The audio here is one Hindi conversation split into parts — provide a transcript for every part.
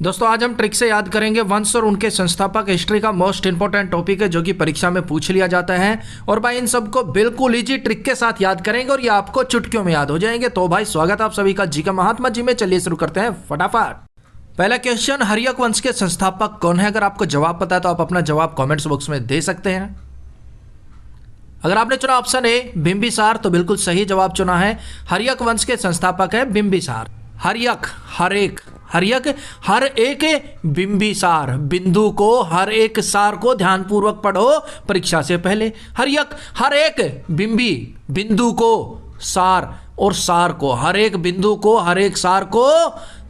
दोस्तों आज हम ट्रिक से याद करेंगे वंश और उनके संस्थापक। हिस्ट्री का मोस्ट इंपोर्टेंट टॉपिक है जो कि परीक्षा में पूछ लिया जाता है। और भाई इन सबको बिल्कुल इजी ट्रिक के साथ याद करेंगे और ये आपको चुटकियों में याद हो जाएंगे। तो भाई स्वागत आप सभी का जी का महात्मा जी में। चलिए शुरू करते हैं फटाफट। पहला क्वेश्चन, हर्यक वंश के संस्थापक कौन है? अगर आपको जवाब पता है तो आप अपना जवाब कॉमेंट्स बॉक्स में दे सकते हैं। अगर आपने चुना ऑप्शन ए बिंबिसार तो बिल्कुल सही जवाब चुना है। हर्यक वंश के संस्थापक है बिंबिसार। हर्यक हर्यक हर एक बिंबिसार, बिंदु को हर एक सार को ध्यानपूर्वक पढ़ो परीक्षा से पहले। हर्यक हर एक बिंदु को सार और सार को, हर एक बिंदु को हर एक सार को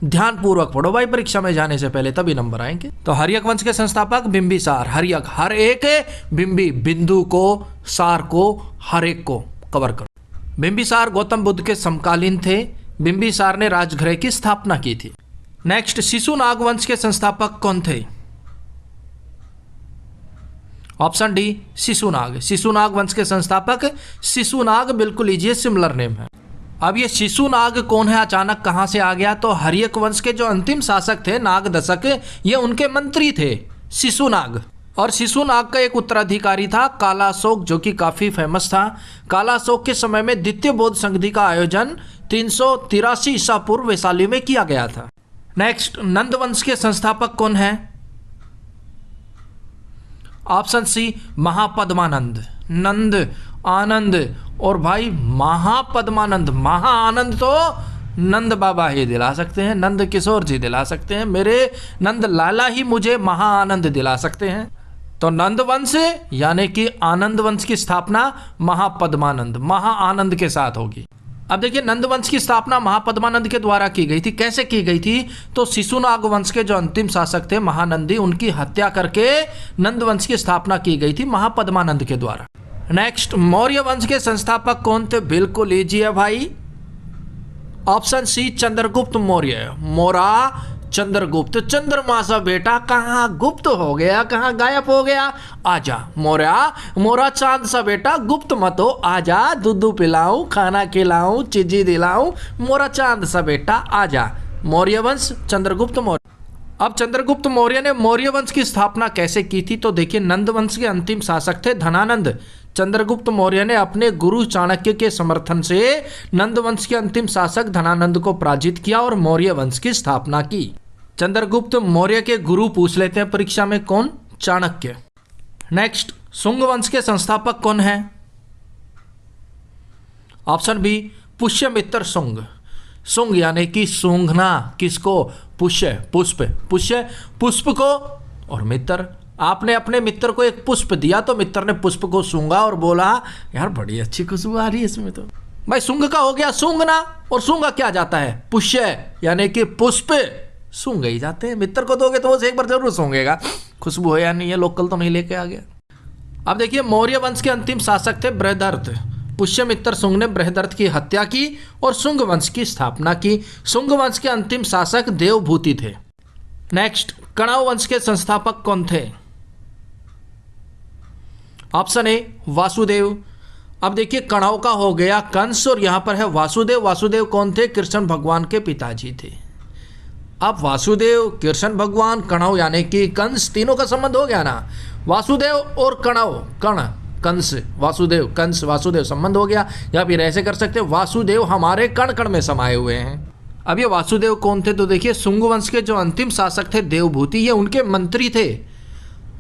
ध्यानपूर्वक पढ़ो भाई परीक्षा में जाने से पहले, तभी नंबर आएंगे। तो हर्यक वंश के संस्थापक बिंबिसार। हर्यक हर एक बिंदु को सार को हर एक को कवर करो। बिंबिसार गौतम बुद्ध के समकालीन थे। बिंबिसार ने राजगृह की स्थापना की थी। नेक्स्ट, शिशुनाग वंश के संस्थापक कौन थे? Option D Shishunaga. शिशुनाग वंश के संस्थापक शिशुनाग, बिल्कुल इजी सिमिलर नेम है। अब ये शिशुनाग कौन है, अचानक कहां से आ गया? तो हर्यक वंश के जो अंतिम शासक थे नागदशक, ये उनके मंत्री थे शिशुनाग। और शिशुनाग का एक उत्तराधिकारी था कालाशोक, जो कि काफी फेमस था। कालाशोक के समय में द्वितीय बौद्ध संधि का आयोजन 383 ईसा पूर्व वैशाली में किया गया था। नेक्स्ट, नंद वंश के संस्थापक कौन है? ऑप्शन सी महापद्मानंद। नंद आनंद और भाई महापद्मानंद। महा आनंद तो नंद बाबा ही दिला सकते हैं, नंद किशोर जी दिला सकते हैं, मेरे नंद लाला ही मुझे महा आनंद दिला सकते हैं। तो नंद वंश यानी कि आनंद वंश की स्थापना महापद्मानंद, महा आनंद के साथ होगी। अब देखिए, नंद वंश की स्थापना महापद्मानंद के द्वारा की गई थी। कैसे की गई थी? तो शिशुनाग वंश के जो अंतिम शासक थे महानंदी, उनकी हत्या करके नंद वंश की स्थापना की गई थी महापद्मानंद के द्वारा। नेक्स्ट, मौर्य वंश के संस्थापक कौन थे? बिल्कुल इजी है भाई। Option C Chandragupta Maurya. मोरा चंद्रगुप्त। चंद्रमा सा बेटा कहाँ गुप्त हो गया, कहाँ गायब हो गया? आजा मोरा, मोरा चांद सा बेटा गुप्त मत हो, आजा दूध पिलाऊं, खाना खिलाऊं, चीजी दिलाऊं, मोरा चांद सा बेटा आजा। मौर्य वंश चंद्रगुप्त मौर्य। अब चंद्रगुप्त मौर्य ने मौर्य वंश की स्थापना कैसे की थी? तो देखिए, नंद वंश के अंतिम शासक थे धनानंद। चंद्रगुप्त मौर्य ने अपने गुरु चाणक्य के समर्थन से नंद वंश के अंतिम शासक धनानंद को पराजित किया और मौर्य वंश की स्थापना की। चंद्रगुप्त मौर्य के गुरु पूछ लेते हैं परीक्षा में, कौन? चाणक्य। नेक्स्ट, शुंग वंश के संस्थापक कौन है? Option B Pushyamitra Shunga. शुंग यानी कि सूंघना, किसको? पुष्य, पुष्प, पुष्य पुष्प को और मित्र। आपने अपने मित्र को एक पुष्प दिया तो मित्र ने पुष्प को सूंघा और बोला यार बड़ी अच्छी खुशबू आ रही है इसमें। तो भाई सूंघ का हो गया सूंघना, और सूंघा क्या जाता है? पुष्य यानी कि पुष्प सूंघ ही जाते हैं। मित्र को दोगे तो वो एक बार जरूर सूंघेगा खुशबू है या नहीं है, लोकल तो नहीं लेके आ गया। अब देखिए, मौर्य वंश के अंतिम शासक थे बृहदर्थ। पुष्यमित्र शुंग ने बृहदर्थ की हत्या की और शुंग वंश की स्थापना की। शुंग वंश के अंतिम शासक देवभूति थे। नेक्स्ट, कणव वंश के संस्थापक कौन थे? Option A Vasudev. अब देखिए, कणव का हो गया कंस और यहां पर है वासुदेव। वासुदेव कौन थे? कृष्ण भगवान के पिताजी थे। अब वासुदेव, कृष्ण भगवान, कणव यानी कि कंस, तीनों का संबंध हो गया ना। वासुदेव और कणव, कण कंस, वासुदेव कंस, वासुदेव संबंध हो गया। या फिर ऐसे कर सकते हैं वासुदेव हमारे कण कण में समाये हुए हैं। अब ये वासुदेव कौन थे? तो देखिए, शुंग वंश के जो अंतिम शासक थे देवभूति, ये उनके मंत्री थे।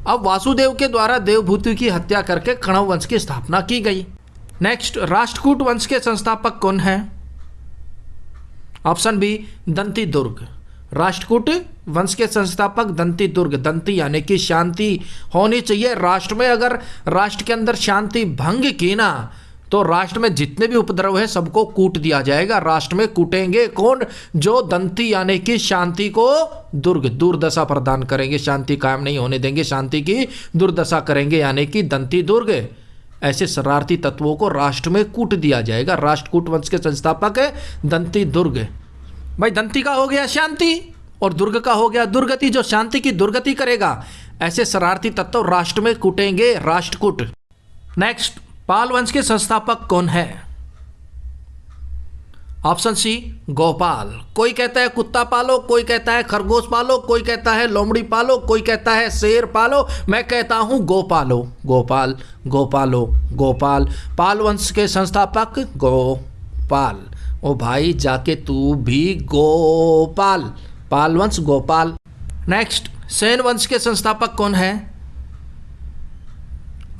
अब वासुदेव के द्वारा देवभूति की हत्या करके कणव वंश की स्थापना की गई। नेक्स्ट, राष्ट्रकूट वंश के संस्थापक कौन है? ऑप्शन बी दंती दुर्ग। राष्ट्रकूट वंश के संस्थापक दंती दुर्ग। दंती यानी कि शांति होनी चाहिए राष्ट्र में। अगर राष्ट्र के अंदर शांति भंग की ना तो राष्ट्र में जितने भी उपद्रव है सबको कूट दिया जाएगा। राष्ट्र में कूटेंगे कौन? जो दंती यानी कि शांति को दुर्ग, दुर्दशा प्रदान करेंगे, शांति कायम नहीं होने देंगे, शांति की दुर्दशा करेंगे, यानी कि दंती दुर्ग। ऐसे शरारती तत्वों को राष्ट्र में कूट दिया जाएगा। राष्ट्रकूट वंश के संस्थापक है दंती दुर्ग। भाई दंती का हो गया शांति और दुर्ग का हो गया दुर्गति, जो शांति की दुर्गति करेगा। ऐसे शरारती तत्व राष्ट्र में कूटेंगे, राष्ट्रकूट। नेक्स्ट, पाल वंश के संस्थापक कौन है? Option C Gopal. कोई कहता है कुत्ता पालो, कोई कहता है खरगोश पालो, कोई कहता है लोमड़ी पालो, कोई कहता है शेर पालो, मैं कहता हूं गोपालो। गोपाल, गोपालो, गोपाल। पाल वंश के संस्थापक गोपाल। ओ भाई जाके तू भी गोपाल। पाल वंश गोपाल। नेक्स्ट, सेन वंश के संस्थापक कौन है?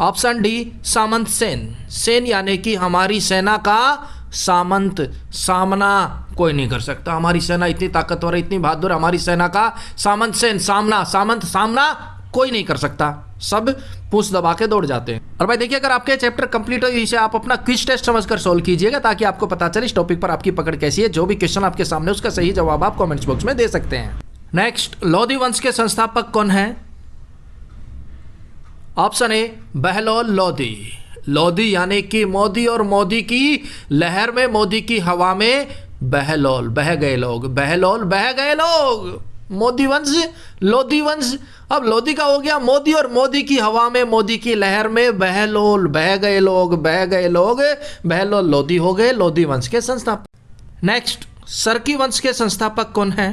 ऑप्शन डी सामंत सेन। सेन यानी कि हमारी सेना का सामंत। सामना कोई नहीं कर सकता, हमारी सेना इतनी ताकतवर है, इतनी बहादुर, हमारी सेना का सामंत सेन। सामना, सामंत, सामना कोई नहीं कर सकता, सब पूछ दबा के दौड़ जाते हैं। और भाई देखिए, अगर आपके चैप्टर कंप्लीट हो इसे आप अपना क्विज टेस्ट समझकर सोल्व कीजिएगा, ताकि आपको पता चले इस टॉपिक पर आपकी पकड़ कैसी है। जो भी क्वेश्चन आपके सामने उसका सही जवाब आप कमेंट्स बॉक्स में दे सकते हैं। नेक्स्ट, लोधी वंश के संस्थापक कौन है? Option A Bahlol Lodhi. लोधी यानी कि मोदी, और मोदी की लहर में, मोदी की हवा में बहलोल, बह गए लोग। बहलोल, बह गए लोग। मोदी वंश, लोधी वंश। अब लोधी का हो गया मोदी, और मोदी की हवा में, मोदी की लहर में बहलोल, बह गए लोग, बह गए लोग। बहलोल लोधी हो गए लोधी वंश के संस्थापक। नेक्स्ट, सरकी वंश के संस्थापक कौन है?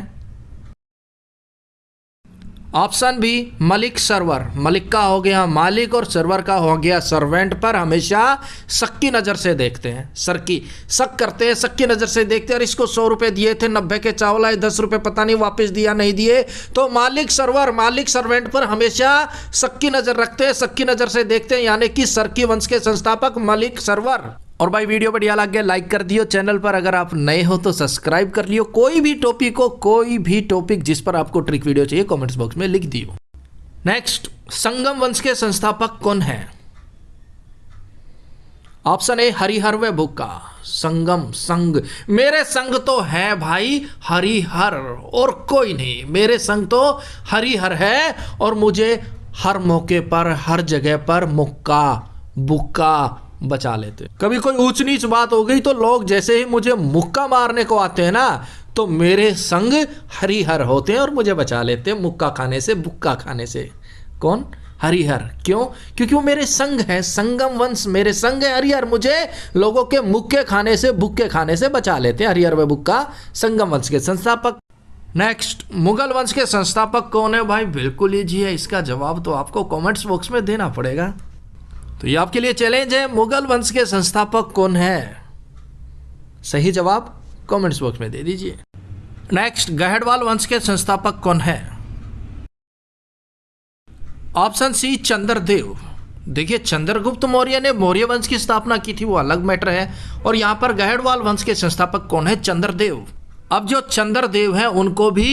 Option B Malik Sarwar. मलिक का हो गया मालिक, और सरवर का हो गया सर्वेंट पर हमेशा शक की नज़र से देखते हैं। सरकी, शक करते हैं, शक की नज़र से देखते हैं। और इसको 100 रुपये दिए थे, 90 के चावल आए, 10 रुपये पता नहीं वापस दिया नहीं दिए। तो मालिक सरवर, मालिक सर्वेंट पर हमेशा शक की नज़र रखते हैं, शक की नज़र से देखते हैं, यानी कि सरकी वंश के संस्थापक मलिक सरवर। और भाई वीडियो बढ़िया लग गया लाइक कर दियो। चैनल पर अगर आप नए हो तो सब्सक्राइब कर लियो। कोई भी टॉपिक जिस पर आपको ट्रिक वीडियो चाहिए कमेंट्स बॉक्स में लिख दियो। नेक्स्ट, संगम वंश के संस्थापक कौन है? ऑप्शन ए हरिहर व बुक्का। संगम, संग, मेरे संग तो है भाई हरिहर और कोई नहीं। मेरे संग तो हरिहर है, और मुझे हर मौके पर, हर जगह पर मुक्का, बुक्का बचा लेते। कभी कोई ऊंच नीच बात हो गई तो लोग जैसे ही मुझे मुक्का मारने को आते हैं ना, तो मेरे संग हरिहर होते हैं और मुझे बचा लेते हैं मुक्का खाने से, बुक्का खाने से। कौन? हरिहर। क्यों? क्योंकि वो मेरे संग है। संगम वंश मेरे संग है हरिहर, मुझे लोगों के मुक्के खाने से, बुक्के खाने से बचा लेते हैं। हरिहर व बुक्का संगम वंश के संस्थापक। नेक्स्ट, मुगल वंश के संस्थापक कौन है? भाई बिल्कुल इजी है, इसका जवाब तो आपको कमेंट्स बॉक्स में देना पड़ेगा। तो ये आपके लिए चैलेंज है, मुगल वंश के संस्थापक कौन है? सही जवाब कमेंट्स बॉक्स में दे दीजिए। नेक्स्ट, गहड़वाल वंश के संस्थापक कौन है? Option C Chandradev. देखिए, चंद्रगुप्त मौर्य ने मौर्य वंश की स्थापना की थी, वो अलग मैटर है। और यहां पर गहड़वाल वंश के संस्थापक कौन है? चंद्रदेव। अब जो चंद्रदेव है उनको भी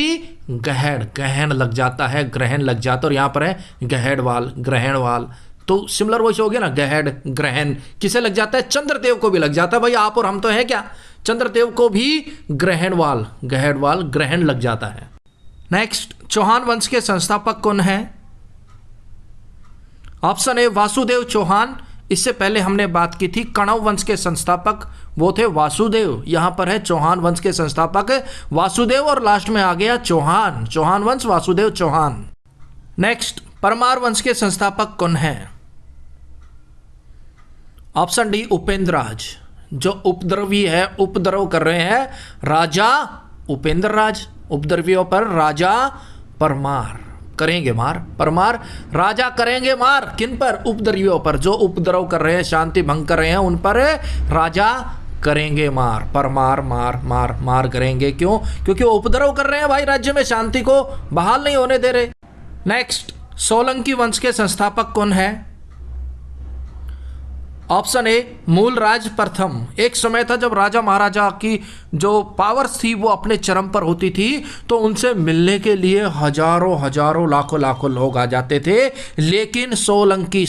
ग्रहण लग जाता है, ग्रहण लग जाता है, और यहां पर है गहड़वाल, ग्रहणवाल। तो सिमिलर वॉइस हो गया ना, गहड़, ग्रहण किसे लग जाता है? चंद्रदेव को भी लग जाता है। भाई आप और हम तो है क्या, चंद्रदेव को भी ग्रहणवाल, गहड़वाल, ग्रहण लग जाता है। नेक्स्ट, चौहान वंश के संस्थापक कौन है? Option A Vasudev Chauhan. इससे पहले हमने बात की थी कणव वंश के संस्थापक, वो थे वासुदेव। यहां पर है चौहान वंश के संस्थापक वासुदेव, और लास्ट में आ गया चौहान। चौहान वंश, वासुदेव चौहान। नेक्स्ट, परमार वंश के संस्थापक कौन है? ऑप्शन डी उपेंद्र राज। जो उपद्रवी है, उपद्रव कर रहे हैं, राजा उपेंद्र राज। उपद्रवियों पर राजा परमार करेंगे मार। परमार राजा करेंगे मार, किन पर? उपद्रवियों पर। जो उपद्रव कर रहे हैं, शांति भंग कर रहे हैं, उन पर राजा करेंगे मार। परमार मार, मार, मार करेंगे। क्यों? क्योंकि वो उपद्रव कर रहे हैं भाई, राज्य में शांति को बहाल नहीं होने दे रहे। नेक्स्ट, सोलंकी वंश के संस्थापक कौन है? ऑप्शन ए मूलराज प्रथम। एक समय था जब राजा महाराजा की जो पावर्स थी वो अपने चरम पर होती थी, तो उनसे मिलने के लिए हजारों हजारों लाखों लाखों लोग आ जाते थे। लेकिन सोलंकी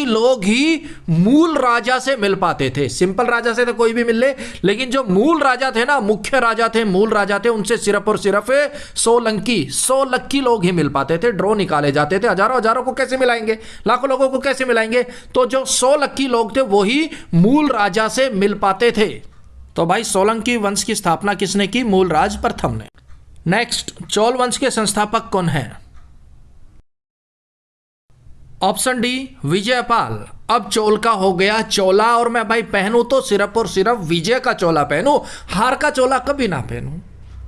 लोग ही मूल राजा से मिल पाते थे। सिंपल राजा से तो कोई भी मिल ले, लेकिन जो मूल राजा थे ना, मुख्य राजा थे, मूल राजा थे, उनसे सिर्फ और सिर्फ सोलंकी लोग ही मिल पाते थे। ड्रॉ निकाले जाते थे। हजारों हजारों को कैसे मिलाएंगे, लाखों लोगों को कैसे मिलाएंगे? तो जो सोलंकी लोग थे वो ही मूल राजा से मिल पाते थे। तो भाई सोलंकी वंश की स्थापना किसने की? मूलराज प्रथम ने। नेक्स्ट, चोल वंश के संस्थापक कौन है? Option D Vijaypal. अब चोल का हो गया चोला, और मैं भाई पहनूं तो सिर्फ और सिर्फ विजय का चोला पहनूं, हार का चोला कभी ना पहनूं।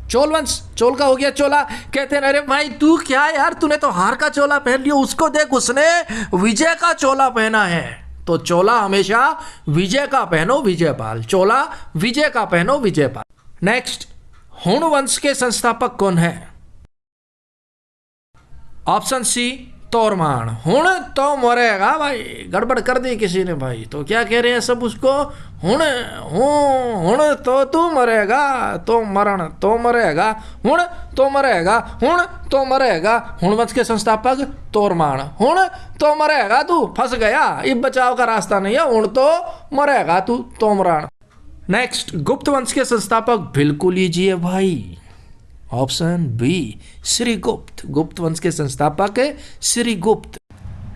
चोल वंश, चोल का हो गया चोला। कहते हैं अरे भाई तू क्या यार, तूने तो हार का चोला पहन लिया, उसको देख उसने विजय का चोला पहना है। तो चोला हमेशा विजय का पहनो विजयपाल, चोला विजय का पहनो विजयपाल। नेक्स्ट, हुण वंश के संस्थापक कौन है? Option C Toraman. हुण तो मरेगा भाई, गड़बड़ कर दी किसी ने भाई, तो क्या कह रहे हैं सब उसको, हुण हुण तो तू मरेगा, तो मरण तो मरेगा, हुण तो मरेगा, हुण तो मरेगा। हुण वंश के संस्थापक तोरमान। हुण तो मरेगा तू, फंस गया, अब बचाव का रास्ता नहीं है, हुण तो मरेगा तू, तोमरान। नेक्स्ट, गुप्त वंश के संस्थापक बिल्कुल लीजिए भाई, ऑप्शन बी श्रीगुप्त। गुप्त वंश के संस्थापक श्रीगुप्त।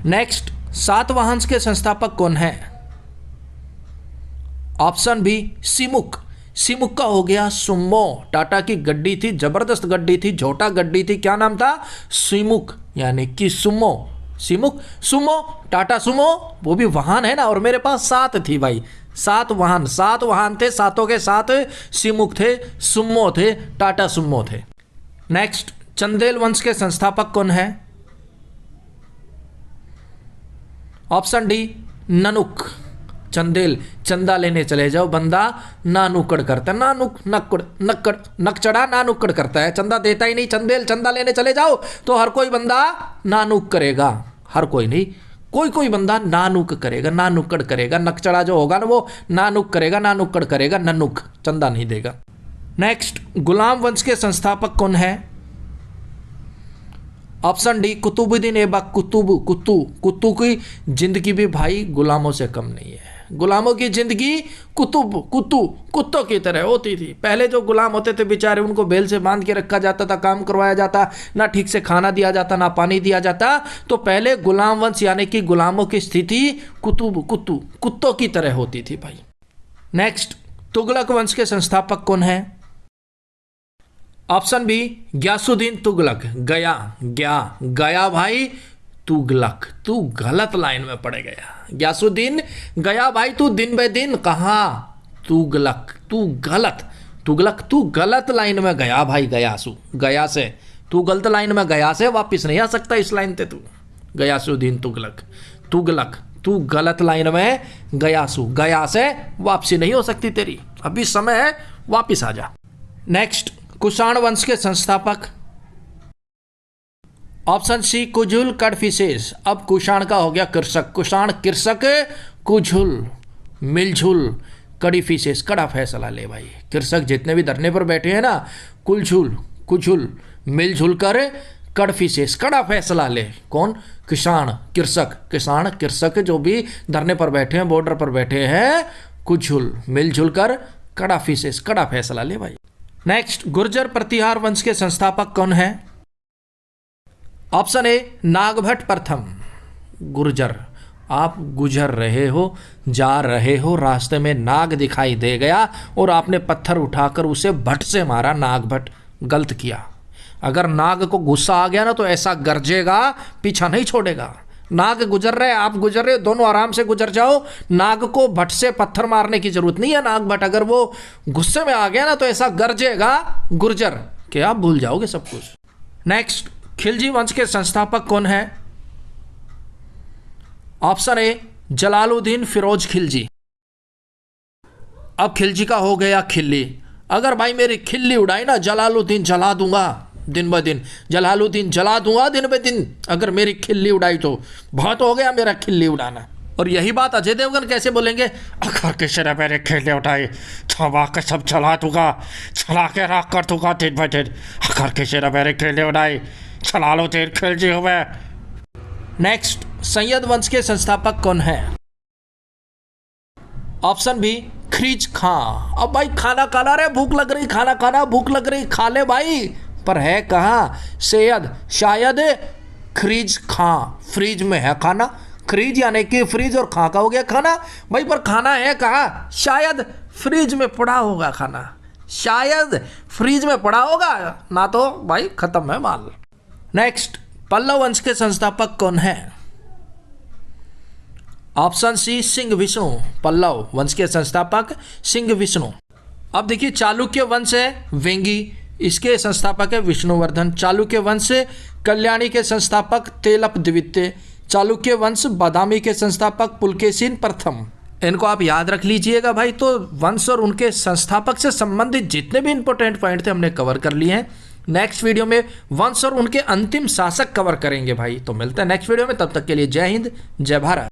नेक्स्ट, सातवाहन के संस्थापक कौन है? Option B Simuka. सिमुक का हो गया सुमो। टाटा की गड्डी थी, जबरदस्त गड्डी थी, झोटा गड्डी थी, क्या नाम था? सिमुक, यानी कि Sumo. Simuk, Sumo, Tata Sumo, वो भी वाहन है ना, और मेरे पास 7 थी भाई, 7 वाहन, 7 वाहन थे, सातों के साथ सिमुक थे, सुमो थे, टाटा सुमो थे। नेक्स्ट, चंदेल वंश के संस्थापक कौन है? Option D Nanuk. चंदेल, चंदा लेने चले जाओ, बंदा नानुकड़ करता है, नानुक नक्कड़ नक्कड़ नकचड़ा नानुकड़ करता है, चंदा देता ही नहीं। चंदेल, चंदा लेने चले जाओ तो हर कोई बंदा नानुक करेगा, हर कोई नहीं, कोई कोई बंदा नानुक करेगा, नानुकड़ करेगा। नकचड़ा जो होगा ना वो नानुक करेगा, नानुकड़ करेगा, ननुक, चंदा नहीं देगा। नेक्स्ट, गुलाम वंश के संस्थापक कौन है? Option D Qutbuddin Aibak. कुत्तू की जिंदगी भी भाई गुलामों से कम नहीं है। गुलामों की जिंदगी कुत्तों की तरह होती थी। पहले जो गुलाम होते थे बेचारे, उनको बेल से बांध के रखा जाता था, काम करवाया जाता, ना ठीक से खाना दिया जाता, ना पानी दिया जाता। तो पहले गुलाम वंश यानी कि गुलामों की स्थिति कुत्तों की तरह होती थी भाई। नेक्स्ट, तुगलक वंश के संस्थापक कौन है? Option B Ghiyasuddin Tughlaq. गया भाई तुगलक, तू गलत लाइन में पड़ गया। ग्यासुद्दीन गया भाई, तू दिन ब दिन कहाँ तुगलक, तू गलत लाइन में गया भाई। गया से तू गलत लाइन में गया से वापिस नहीं आ सकता इस लाइन पे तू। गयासुद्दीन तुगलक, तू गलत लाइन में गया से वापसी नहीं हो सकती तेरी, अभी समय है, वापिस आ जा। नेक्स्ट, कुषाण वंश के संस्थापक। Option C Kujula Kadphises. अब कुषाण का हो गया कृषक, कुषाण कृषक, कुझुल मिलझुल, कड़ीफिसेस, कड़ा फैसला ले भाई। कृषक जितने भी धरने पर बैठे हैं ना, कुझुल मिलझुल कर कड़फिसेस, कड़ा फैसला ले। कौन? किसान कृषक जो भी धरने पर बैठे हैं, बॉर्डर पर बैठे हैं, कुझुल मिलझुल कर कड़ा फिसेस, कड़ा फैसला ले भाई। नेक्स्ट, गुर्जर प्रतिहार वंश के संस्थापक कौन है? ऑप्शन ए नागभट्ट प्रथम। गुर्जर, आप गुजर रहे हो, जा रहे हो, रास्ते में नाग दिखाई दे गया और आपने पत्थर उठाकर उसे भट्ट से मारा, नागभट्ट, गलत किया। अगर नाग को गुस्सा आ गया ना तो ऐसा गरजेगा, पीछा नहीं छोड़ेगा। नाग गुजर रहे, आप गुजर रहे, दोनों आराम से गुजर जाओ। नाग को भट्ट से पत्थर मारने की जरूरत नहीं है। नाग भट्ट अगर वो गुस्से में आ गया ना तो ऐसा गरजेगा गुर्जर कि आप भूल जाओगे सब कुछ। नेक्स्ट, खिलजी वंश के संस्थापक कौन है? Option A Jalaluddin Firoz Khilji. अब खिलजी का हो गया खिल्ली। अगर भाई मेरी खिल्ली उड़ाई ना, जलालुद्दीन जला दूंगा दिन ब दिन, जलालुद्दीन जला दूंगा दिन ब दिन। अगर मेरी खिल्ली उड़ाई तो बहुत हो गया मेरा खिल्ली उड़ाना। और यही बात अजय देवगन कैसे बोलेंगे? अगर किसी ने मेरे खिल्ली उठाई छवा के सब चला दूंगा, चला के रख कर दूंगा दिन ब दिन। अगर किसी ने मेरी खिल्ली उड़ाई, चला लो तीन खिलजी हुए। नेक्स्ट, सैयद वंश के संस्थापक कौन है? ऑप्शन बी खरीज खां। अब भाई खाना खाना रे, भूख लग रही, खाना खाना, भूख लग रही, खा ले भाई, पर है कहाँ? सैयद, शायद खरीज खां, फ्रिज में है खाना। खरीज यानी कि फ्रिज और खां का हो गया खाना भाई, पर खाना है कहाँ? शायद फ्रिज में पड़ा होगा खाना, शायद फ्रिज में पड़ा होगा ना, तो भाई खत्म है माल। नेक्स्ट, पल्लव वंश के संस्थापक कौन है? ऑप्शन सी सिंह विष्णु, पल्लव वंश के संस्थापक सिंह विष्णु। अब देखिए चालुक्य वंश है वेंगी, इसके संस्थापक है विष्णुवर्धन। चालुक्य वंश कल्याणी के संस्थापक तेलप द्वितीय। चालुक्य वंश बादामी के संस्थापक पुलकेशिन प्रथम। इनको आप याद रख लीजिएगा भाई। तो वंश और उनके संस्थापक से संबंधित जितने भी इंपॉर्टेंट पॉइंट थे हमने कवर कर लिए हैं। नेक्स्ट वीडियो में वंश और उनके अंतिम शासक कवर करेंगे भाई। तो मिलते हैं नेक्स्ट वीडियो में, तब तक के लिए जय हिंद जय भारत।